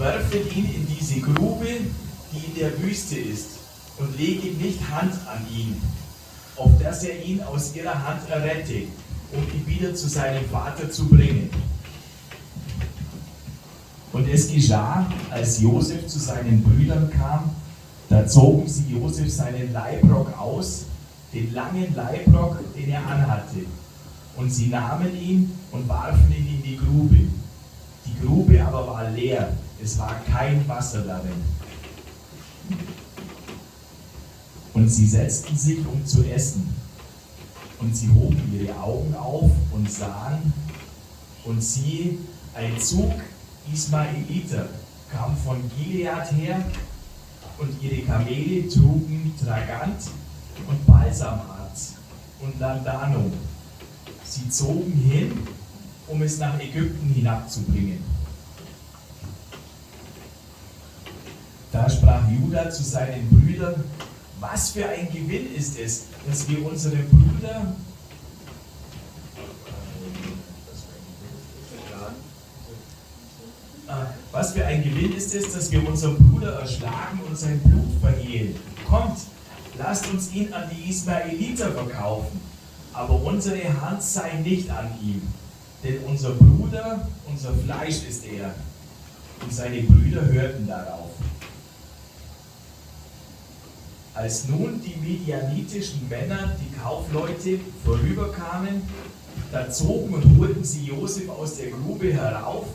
werfet ihn in diese Grube, die in der Wüste ist, und leget nicht Hand an ihn, auf dass er ihn aus ihrer Hand errette, um ihn wieder zu seinem Vater zu bringen. Und es geschah, als Josef zu seinen Brüdern kam, da zogen sie Josef seinen Leibrock aus, den langen Leibrock, den er anhatte. Und sie nahmen ihn und warfen ihn in die Grube. Die Grube aber war leer, es war kein Wasser darin. Und sie setzten sich, um zu essen. Und sie hoben ihre Augen auf und sahen, und siehe, ein Zug Ismaeliter kam von Gilead her, und ihre Kamele trugen Tragant und Balsamharz und Landanum. Sie zogen hin, um es nach Ägypten hinabzubringen. Da sprach Juda zu seinen Brüdern: Was für ein Gewinn ist es, dass wir unsere Brüder Was für ein Gewinn ist es, dass wir unseren Bruder erschlagen und sein Blut vergehen? Kommt, lasst uns ihn an die Ismaeliter verkaufen, aber unsere Hand sei nicht an ihm, denn unser Bruder, unser Fleisch ist er. Und seine Brüder hörten darauf. Als nun die medianitischen Männer, die Kaufleute, vorüberkamen, da zogen und holten sie Josef aus der Grube herauf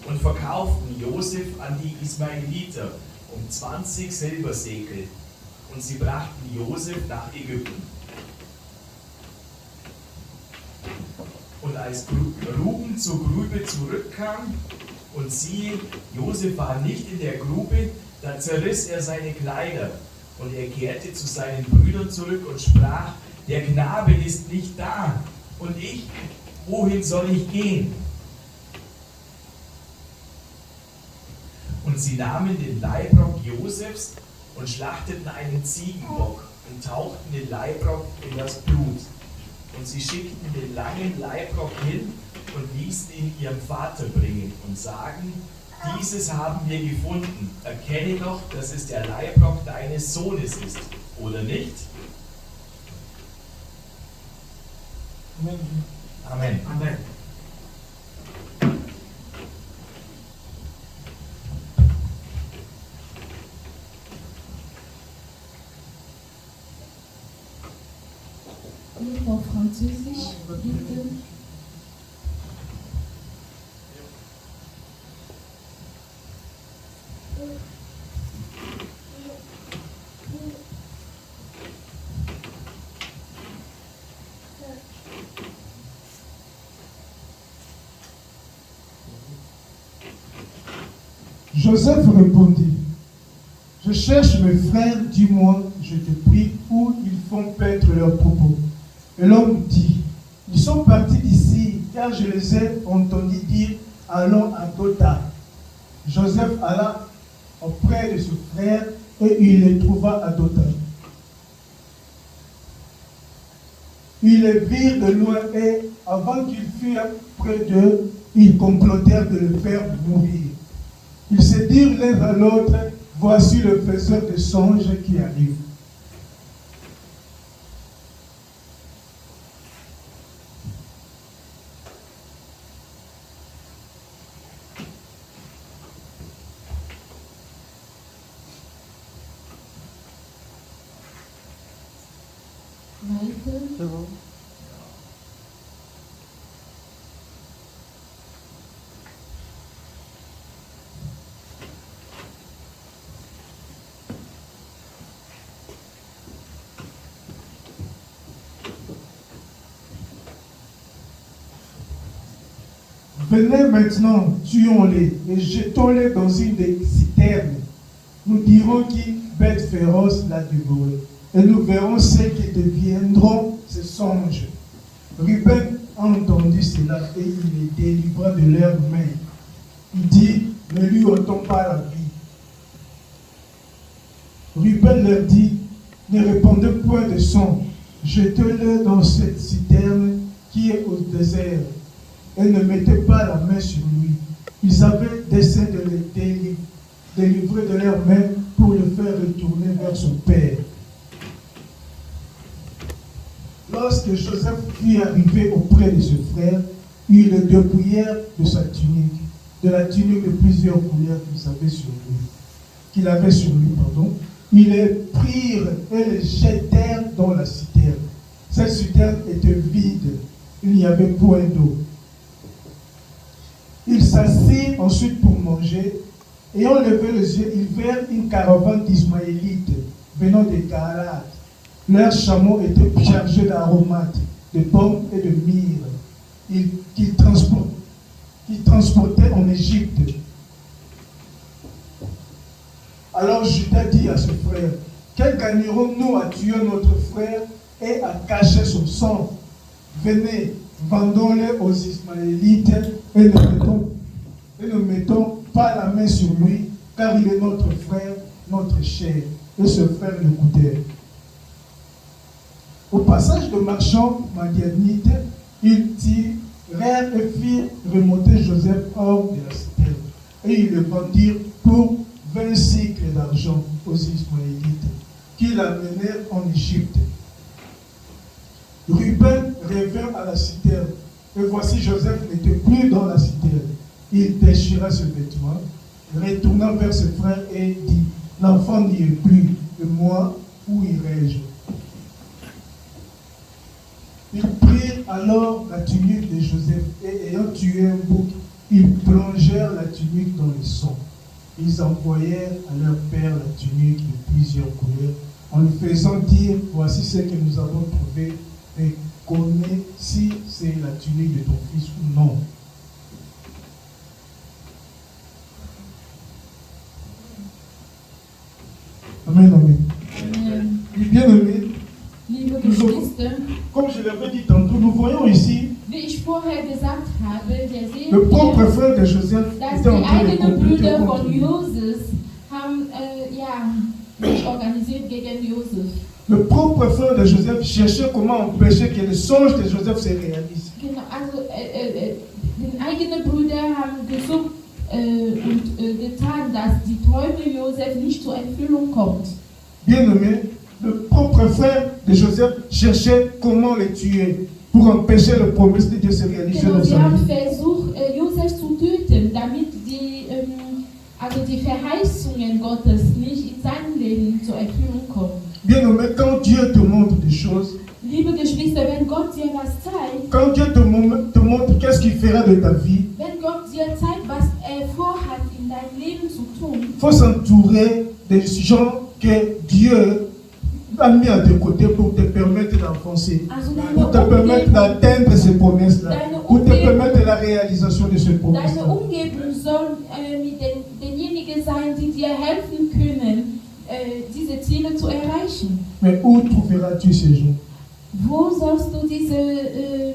und verkauften Josef an die Ismaeliter um 20 Silbersekel, und sie brachten Josef nach Ägypten. Und als Ruben zur Grube zurückkam und siehe, Josef war nicht in der Grube, da zerriss er seine Kleider, und er kehrte zu seinen Brüdern zurück und sprach: Der Knabe ist nicht da, und ich, wohin soll ich gehen? Und sie nahmen den Leibrock Josefs und schlachteten einen Ziegenbock und tauchten den Leibrock in das Blut. Und sie schickten den langen Leibrock hin und ließen ihn ihrem Vater bringen und sagen: Dieses haben wir gefunden. Erkenne doch, dass es der Leibrock deines Sohnes ist, oder nicht? Amen. Amen. Amen. Auf Französisch, bitte. Joseph répondit: Je cherche mes frères, dis-moi, je te prie, où ils font paître leurs propos. Et l'homme dit: Ils sont partis d'ici, car je les ai entendus dire: Allons à Dothan. Joseph alla auprès de ses frères et il les trouva à Dothan. Ils les virent de loin et, avant qu'ils furent près d'eux, ils complotèrent de le faire mourir. Ils se dirent l'un à l'autre: Voici le faiseur de songes qui arrive. Weiter. C'est bon. Venez maintenant, tuons-les et jetons-les dans une des citernes. Nous dirons qui bête féroce l'a dévoré, et nous verrons ce qui deviendront ces songes. Ruben a entendu cela et il les délivra de leurs mains. Il dit: Ne lui ôtons pas la vie. Ruben leur dit: Ne répandez point de sang, jetez-le dans cette citerne qui est au désert, et ne mettez pas la main sur lui. Ils avaient dessein de délivré de leurs mains pour le faire retourner vers son père. Lorsque Joseph fut arrivé auprès de ses frères, ils le dépouillèrent de sa tunique, de la tunique de plusieurs couleurs qu'il avait sur lui. Ils le prirent et le jetèrent dans la citerne. Cette citerne était vide, il n'y avait point d'eau. Ils s'assirent ensuite pour manger. Ayant levé les yeux, ils virent une caravane d'Ismaélites venant de Galaad. Leurs chameaux étaient chargés d'aromates, de pommes et de myrrhe qu'ils transportaient en Égypte. Alors Judas dit à ses frères, que gagnerons-nous à tuer notre frère et à cacher son sang? Venez, vendons-le aux Ismaélites et ne mettons pas la main sur lui, car il est notre frère, notre chair. Et ses frères l'écoutèrent. Au passage de marchands madianites, ils tirèrent et firent remonter Joseph hors de la citerne. Et ils le vendirent pour 20 cycles d'argent aux Ismaélites, qui l'amenèrent en Égypte. Ruben revint à la citerne, et voici Joseph n'était plus dans la citerne. Il déchira ses vêtements, retourna vers ses frères et dit, l'enfant n'y est plus, et moi, où irai-je? Ils prirent alors la tunique de Joseph et ayant tué un bouc, ils plongèrent la tunique dans le sang. Ils envoyèrent à leur père la tunique de plusieurs couleurs en lui faisant dire, voici ce que nous avons trouvé et connais si c'est la tunique de ton fils ou non. Amen, amen. Amen. Bien aimé, Liebe Geschwister, comme je l'avais dit tantôt, nous voyons ici wie ich vorher gesagt habe, wir sehen le propre hier, frère de Joseph dass était en die train de eigenen comploter Brüder contre von lui. Josef haben sich organisiert gegen Josef. Le propre frère de Joseph cherchait comment empêcher que le songe de Joseph se réalise. Genau, also die eigenen Brüder haben gesucht und getan, dass die Träume Josef nicht zur Erfüllung kommt. Bien aimé, le propre frère de Joseph cherchait comment le tuer pour empêcher la promesse de Dieu se réaliser Genau, dans sie sa haben vie. versucht, Josef zu töten, damit die Verheißungen Gottes nicht in seinem Leben zur Erfüllung kommen. Bien aimé, quand Dieu te montre des choses, Liebe Geschwister, wenn Gott dir was zeigt, quand Dieu te montre qu'est-ce qu'il fera de ta vie, wenn Gott dir zeigt, was vorhat, in deinem Leben zu tun, il faut s'entourer des gens que Dieu a mis à tes côtés pour te permettre d'avancer, also pour te permettre d'atteindre ces promesses-là, pour te permettre la réalisation de ces deine promesses-là. Umgebung soll mit denjenigen sein, die dir helfen können, diese Ziele zu erreichen. Mais où trouveras-tu ces gens? Wo sollst du diese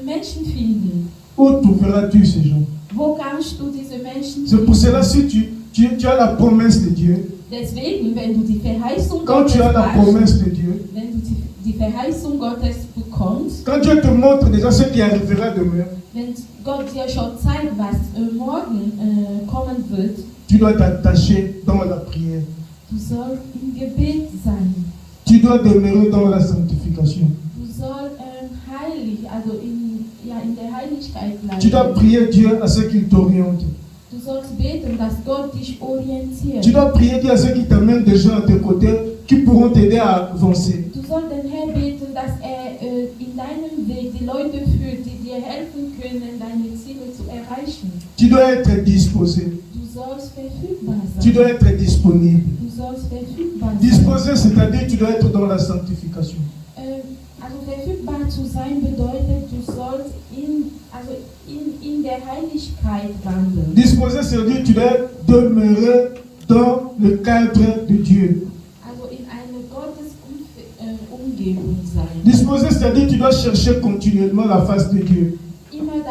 Menschen finden? Où trouveras-tu ces gens? Wo kannst du diese Menschen C'est pour finden? cela, si tu as la promesse de Dieu, Deswegen, wenn du die Verheißung quand Gottes tu as la hast, promesse de Dieu, wenn du die Verheißung Gottes bekommst, quand Dieu te montre déjà ce qui arrivera demain, wenn Gott dir schon zeigt, was morgen kommen wird, tu dois t'attacher dans la prière. du sollst im Gebet sein. Tu dois demeurer dans la sanctification. Du sollst heilig, also in der Heiligkeit Tu dois bleiben. prier Dieu à ce qu'il t'oriente. Du sollst beten, dass Gott dich orientiert. Tu dois prier Dieu à ceux qui t'amènent des gens à tes côtés qui pourront t'aider à avancer. Du sollst den Herrn beten, dass in deinem Weg die Leute führt, die dir helfen können, deine Ziele zu erreichen. Tu dois être disposé. Du sollst verfügbar Tu sein. dois être disponible. Du sollst verfügbar sein. Disposé, c'est-à-dire tu dois être dans la sanctification. Also verfügbar zu sein bedeutet, du sollst in der Heiligkeit wandeln. Disposé, c'est-à-dire tu dois demeurer dans le cadre de Dieu. Also in einer Gottes-Umgebung sein. Disposé, c'est-à-dire tu dois chercher continuellement la face de Dieu. Immer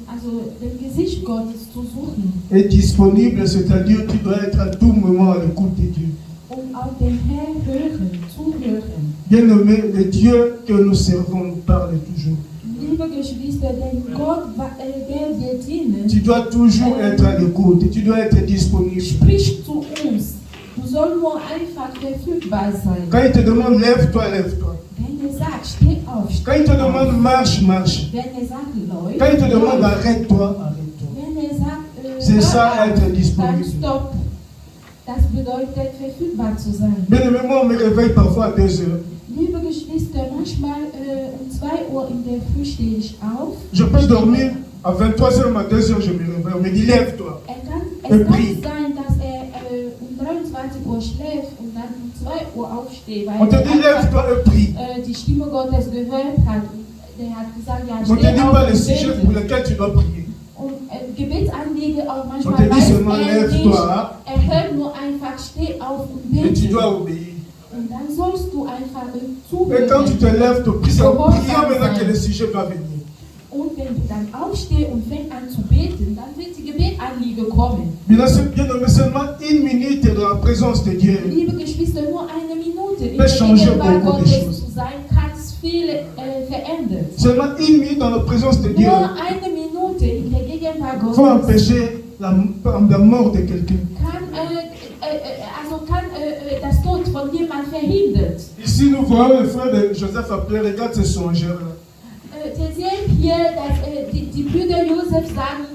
also das Gesicht Gottes zu suchen. Et disponible, c'est-à-dire tu dois être à tout moment à l'écoute de Dieu. Und auf den Herrn hören, zuhören. Bien-aimé, le Dieu que nous servons nous parle toujours. Liebe Liebe Geschwister, denn Gott, der wir dienen, Tu dois toujours être à l'écoute, tu dois être disponible. spricht zu uns. Du sollst nur einfach verfügbar sein. Quand il te demande lève-toi, lève-toi. Wenn sagt, steh auf, Quand il te demande marche, marche. wenn sagt, läuft, Quand il te demande läuft. arrête-toi, arrête-toi. Wenn sagt, C'est ça, hör auf, être dann disponible. stopp. Das bedeutet, verfügbar zu sein. Bien aimé, moi on me réveille parfois à 2 heures. Liebe Geschwister, manchmal um 2 Uhr in der Früh stehe ich auf. Je peux dormir à 23 heures, à 2 heures, je me réveille. On me dit lève-toi. Es kann sein, dass um 23 Uhr schläft und dann um 2 Uhr aufsteht, weil On te dit lève-toi et prie. die Stimme Gottes gehört hat. Und der hat gesagt, ja, On te steh dit auf pas les und sujets bete. pour lesquels tu dois prier. Und Gebetsanliege auch On manchmal te dit weiß seulement er nicht. lève-toi Hört nur einfach, steh auf und et tu bete. dois obéir. Und dann sollst du einfach Et quand tu te zuhören. lèves, tu pries, c'est en priant maintenant que le sujet va venir. Und wenn du dann aufstehst und fängst an zu beten, dann wird die Gebetsanliege kommen. Bien aimé, seulement 1 minute dans la présence de Dieu. Liebe Geschwister, nur eine Minute in Das der change Gegenwart beaucoup de Gottes choses. zu sein, kann viel verändern. Seulement 1 minute dans la présence de Dieu Nur eine Minute in der Gegenwart faut Gottes empêcher la mort de quelqu'un. kann das Tod von jemandem verhindert. Ici, nous voyons le frère de Joseph appelé, regarde ce songeur-là. Wir sehen hier, dass die Brüder Josef sagen,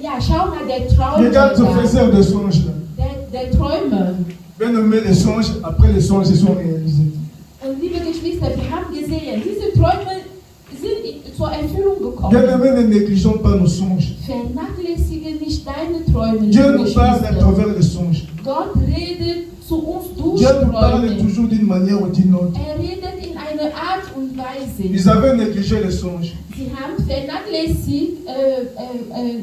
ja, schau mal, der Träumer, Regarde ce faiseur de songes-là. der Träumer. Bien nommé les songes, après les songes, ils sont réalisés. Und liebe Geschwister, wir haben gesehen, diese Träume sind zur Erfüllung gekommen. Bien aimé, ne négligeons pas nos songes. Vernachlässige nicht deine Träume, Dieu liebe nous parle à Geschwister. travers les songes. Gott redet zu uns durch Dieu nous parle Träume. toujours d'une manière ou d'une autre. Redet in einer Art und Weise. Ils avaient négligé les songes. Sie haben vernachlässigt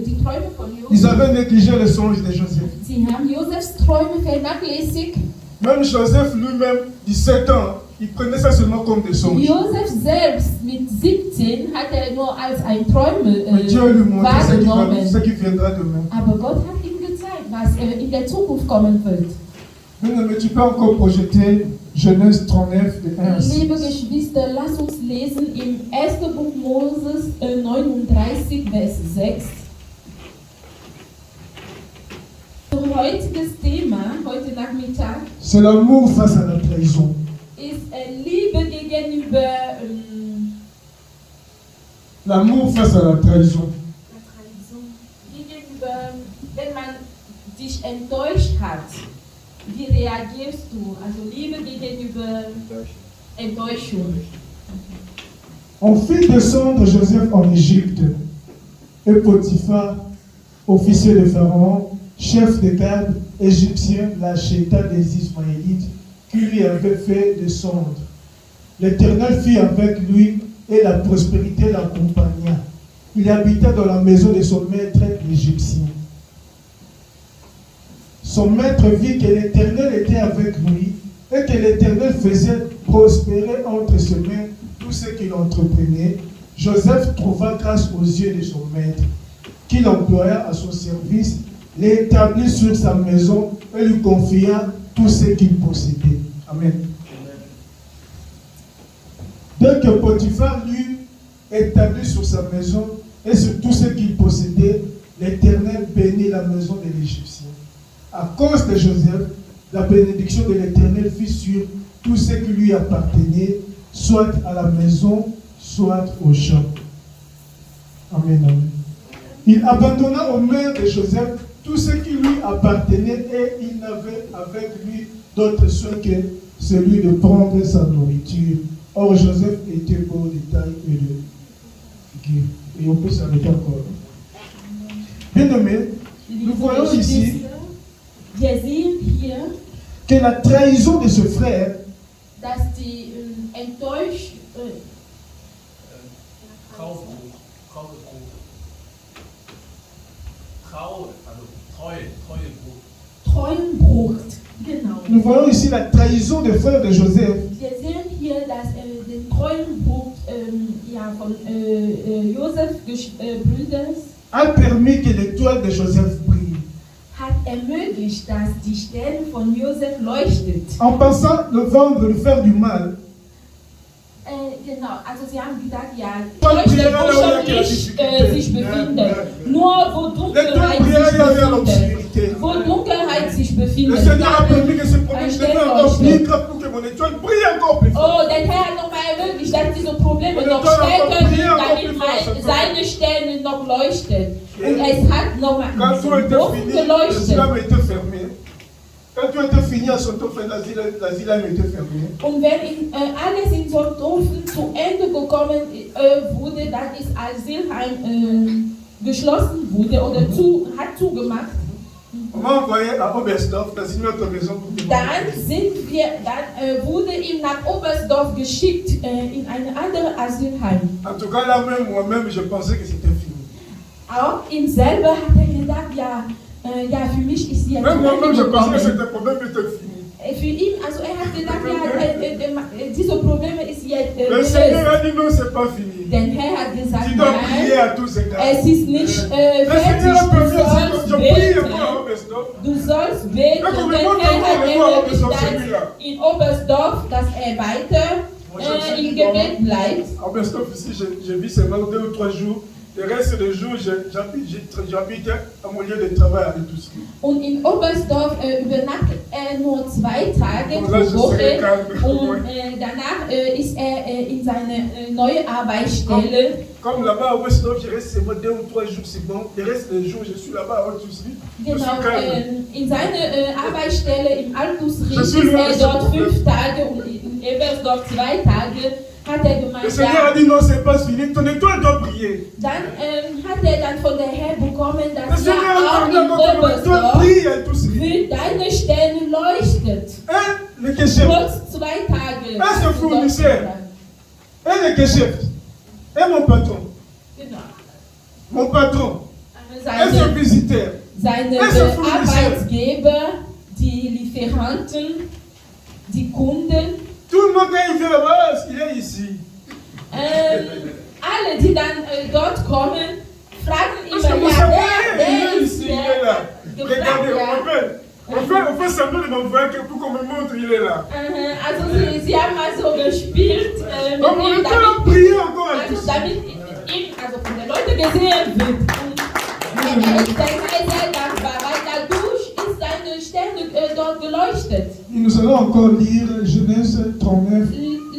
die Träume von Ils Josef. avaient négligé les songes de Joseph. Sie haben Josefs Träume vernachlässigt. Même Joseph lui-même, 17 ans, il prenait ça seulement comme des songes. Josef selbst mit 17 hat nur als ein Träume Mais Dieu lui montrait wahrgenommen. ce qui viendra demain. Aber Gott hat ihm gezeigt, was in der Zukunft kommen wird. Mais tu peux encore projeter Genèse 39, de 1 à 6. Liebe Geschwister, lass uns lesen im 1. Buch Moses 39, Vers 6. Unser heutiges Thema, heute Nachmittag, C'est l'amour face à la trahison. ist Liebe gegenüber L'amour face à la trahison. gegenüber, wenn man dich enttäuscht hat. Wie reagierst du? Also Liebe gegenüber Enttäuschung. On fit descendre Joseph en Égypte, et Potiphar, officier de Pharaon, chef de garde égyptien, l'acheta des Ismaélites qui lui avait fait descendre. L'Éternel fut avec lui et la prospérité l'accompagna. Il habita dans la maison de son maître l'Égyptien. Son maître vit que l'Éternel était avec lui et que l'Éternel faisait prospérer entre ses mains tout ce qu'il entreprenait. Joseph trouva grâce aux yeux de son maître, qu'il employa à son service, l'établit sur sa maison et lui confia tout ce qu'il possédait. Amen. Dès que Potiphar l'eut établi sur sa maison et sur tout ce qu'il possédait, l'Éternel bénit la maison de l'Égyptien. À cause de Joseph, la bénédiction de l'Éternel fut sur tout ce qui lui appartenait, soit à la maison, soit au champ. Amen, amen. Il abandonna aux mains de Joseph tout ce qui lui appartenait et il n'avait avec lui d'autre soin que celui de prendre sa nourriture. Or, Joseph était beau de taille et de figure. Et on peut s'arrêter encore. Bien aimé, nous voyons ici Wir sehen hier, que la trahison de ce frère dass die Enttäuschung, Treuenbruch, genau. nous voyons ici la trahison des frères de Joseph Wir sehen hier, dass den Treuenbruch von Josef Brüders a permis que l'étoile de Joseph brille. hat ermöglicht, dass die Sterne von Josef leuchtet. En pensant le vendre, le faire du mal, Genau, also sie haben gesagt, ja, Pas de leuchtet, prière là wo où il y a schon que la Licht difficulté. sich befindet. Nur wo Les Dunkelheit deux prières, sich il y a befindet. l'obscurité. Wo Dunkelheit sich Le befindet. Seigneur a da permis que ce problème ein devienne encore plus Stellleuchter. grave pour que mon étoile brille encore plus fort. Oh, der Herr hat nochmal ermöglicht, dass diese Probleme Und noch der Teufel stärker hat sind, noch damit mehr seine Sterne noch leuchten. Und es hat nochmal Quand tout in était Ofen fini, geleuchtet. l'islam était fermé. Quand tout était fini à son tour, l'asile était fermé. Und wenn alles in Sonthofen zu Ende gekommen wurde, dann ist Asylheim geschlossen wurde oder hat zugemacht. On m'a envoyé à Oberstdorf, dans une autre maison pour témoigner. Dann wurde ihm nach Oberstdorf geschickt, in eine andere Asylheim. En tout cas, là même, moi-même, je pensais que c'était fini. Auch ihm selber hat er gedacht, ja, für mich ist jetzt Même moi-même, je pensais que gekommen. c'était problème était fini. Für ihn, also er hat gedacht, ja, diese Probleme ist jetzt Le Seigneur gelöst. a dit non, c'est pas fini. Der Herr hat gesagt, Tu dois prier nein, à tous égards. es ist nicht Le Seigneur a fertig, permis du aussi que sollst je prie beten. encore à Oberstdorf. Du sollst beten. Ja, komm, Und wir der wollen Herr doch hat mal über ermöglicht, Oberstdorf dass in Oberstdorf, dass er weiter im Gebet bleibt. À Oberstdorf, ici, je vis seulement 2 ou 3 jours. Le reste des jours, j'habite à mon lieu de travail à Litoussi. Und in Oberstdorf übernachtet er nur 2 Tage Und das pro ist Woche. sehr calme. Und danach ist er in seine neue Arbeitsstelle. Comme là-bas à Oberstdorf, je reste seulement 2 ou 3 jours, c'est bon. Le reste des jours, je suis là-bas à Litoussi. Je suis Genau, calme. in seine Arbeitsstelle im Altusried Das ist will er ich dort sagen. 5 Tage und in Ebersdorf 2 Tage. Hat er gemeint, Le Seigneur ja. a dit non, c'est pas fini. Ton étoile doit briller. Dann hat er dann von der Herr bekommen, Le dass Seigneur ja a auch permis in que ton étoile Oberstdorf brille à Litoussi. für deine Sterne leuchtet. Et le Keshem. Kurz 2 Tage. Ah, c'est hast du dort fournisseur. getan. Et le Keshem. Et mon patron. Genau. Mon patron. Et Seine, son visiteur. seine Das ist ein Fournisseur. Arbeitgeber, die Lieferanten, die Kunden, Tout le monde, quand il vient là-bas, il est ici. alle, die dann dort kommen, fragen Parce que immer, vous ja, savez, wer il est ist ici, il est là. der? Regardez, Gefragt, on m'appelle. On fait semblant de m'envoyer pour qu'on me montre, il est là. Also sie haben mal so gespielt mit Donc, on ihm, est en prier encore à also tous. damit ihm, also von den Leuten gesehen wird. Und er ist sehr dankbar, weil dadurch ist seine Sterne dort geleuchtet. Et nous allons encore lire Genèse 39,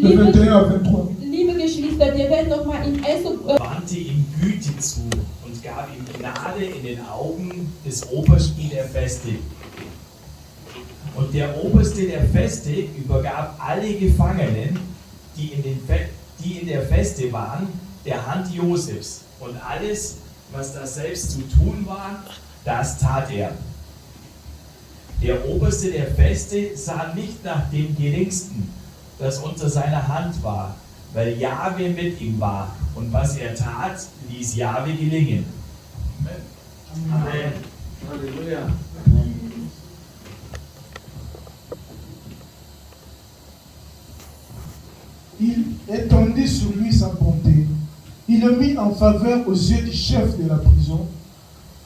de 21 à 23. Liebe Geschwister, wir werden nochmal in 1. Wandte ihm Güte zu und gab ihm Gnade in den Augen des Obersten der Feste. Und der Oberste der Feste übergab alle Gefangenen, die in der Feste waren, der Hand Josefs. Und alles, was da selbst zu tun war, das tat er. Der Oberste der Feste sah nicht nach dem Geringsten, das unter seiner Hand war, weil Jahwe mit ihm war. Und was er tat, ließ Jahwe gelingen. Amen. Amen. Halleluja. Il étendit sur lui sa bonté. Il le mit en faveur aux yeux du chef de la prison.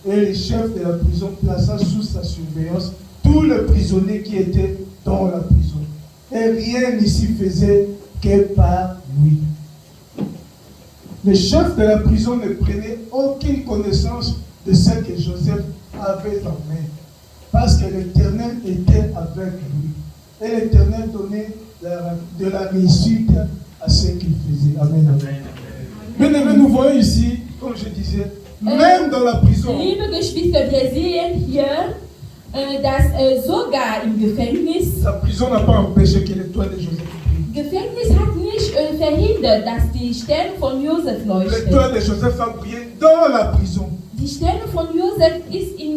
Et le chef de la prison plaça sous sa surveillance tous les prisonniers qui étaient dans la prison. Et rien ne s'y faisait que par lui. Le chef de la prison ne prenait aucune connaissance de ce que Joseph avait en main, parce que l'Éternel était avec lui. Et l'Éternel donnait de la réussite à ce qu'il faisait. Amen. Bien-aimés, nous voyons ici, comme je disais, même dans la prison. Liebe Geschwister, wir sehen hier, dass sogar im Gefängnis, La prison n'a pas empêché que l'étoile de Joseph brille. Gefängnis hat nicht verhindert, dass die Sterne von Josef leuchten. L'étoile de Joseph a brillé dans la prison. Die Sterne von Josef ist in